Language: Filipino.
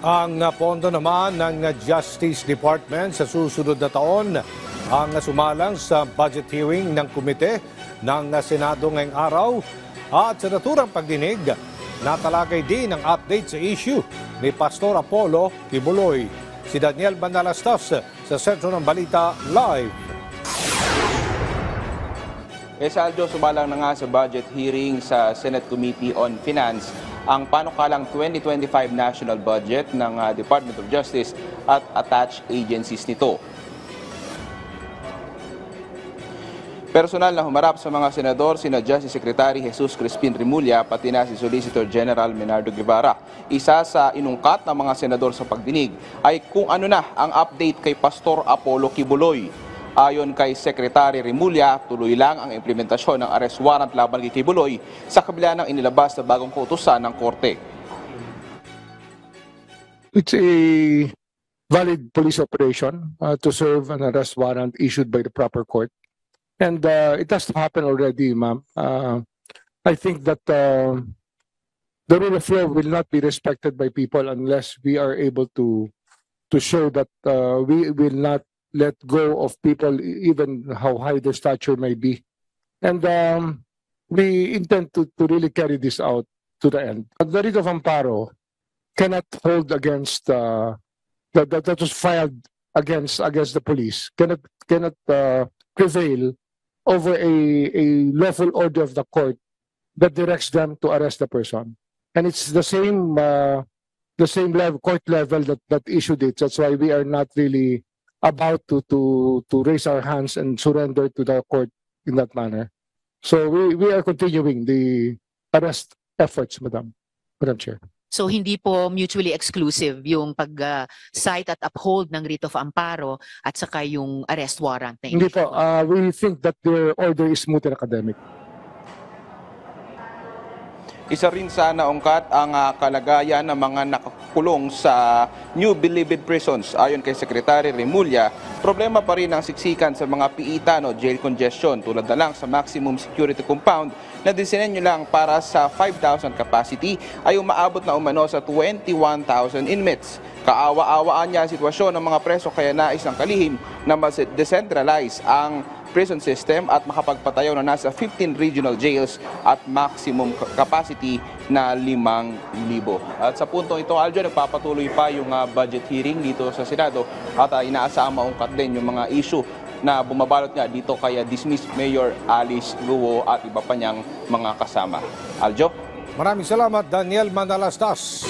Ang pondo naman ng Justice Department sa susunod na taon ang sumalang sa budget hearing ng komite ng Senado ngayong araw at sa naturang pagdinig, natalakay din ang update sa issue ni Pastor Apollo Kibuloy. Si Daniel Manalastas sa Sentro ng Balita Live. Aljo, sumalang na nga sa budget hearing sa Senate Committee on Finance ang panukalang 2025 national budget ng Department of Justice at attached agencies nito. Personal na humarap sa mga senador sina Justice Secretary Jesus Crispin Remulla pati na si Solicitor General Menardo Guevara. Isa sa inungkat ng mga senador sa pagdinig ay kung ano na ang update kay Pastor Apollo Kibuloy. Ayon kay Secretary Remulla, tuloy lang ang implementasyon ng arrest warrant laban kay Kibuloy sa kabila ng inilabas na bagong kautusan ng Korte. It's a valid police operation to serve an arrest warrant issued by the proper court. And it has to happen already, ma'am. I think that the rule of law will not be respected by people unless we are able to show that we will not let go of people, even how high their stature may be. And we intend to really carry this out to the end. The writ of amparo cannot hold against that was filed against the police, cannot prevail over a lawful order of the court that directs them to arrest the person. And it's the same level, court level that issued it. That's why we are not really about to raise our hands and surrender to the court in that manner. So we are continuing the arrest efforts, Madam Chair. So hindi po mutually exclusive yung pag-cite at uphold ng writ of amparo at saka yung arrest warrant na Hindi po. We think that their order is moot and academic. Isa rin sa naungkat ang kalagayan ng mga nakakulong sa New Bilibid prisons. Ayon kay Secretary Remulla, problema pa rin ang siksikan sa mga piitan o jail congestion tulad na lang sa maximum security compound na disenyo lang para sa 5,000 capacity ay umaabot na umano sa 21,000 inmates. Kaawa-awaan niya ang sitwasyon ng mga preso kaya nais ng kalihim na mas-decentralize ang prison system at makapagpatayo na nasa 15 regional jails at maximum capacity na 5,000. At sa puntong ito, Aljo, nagpapatuloy pa yung budget hearing dito sa Senado at inaasama maungkat din yung mga issue na bumabalot nga dito kaya dismissed Mayor Alice Luo at iba pa niyang mga kasama. Aljo? Maraming salamat, Daniel Manalastas.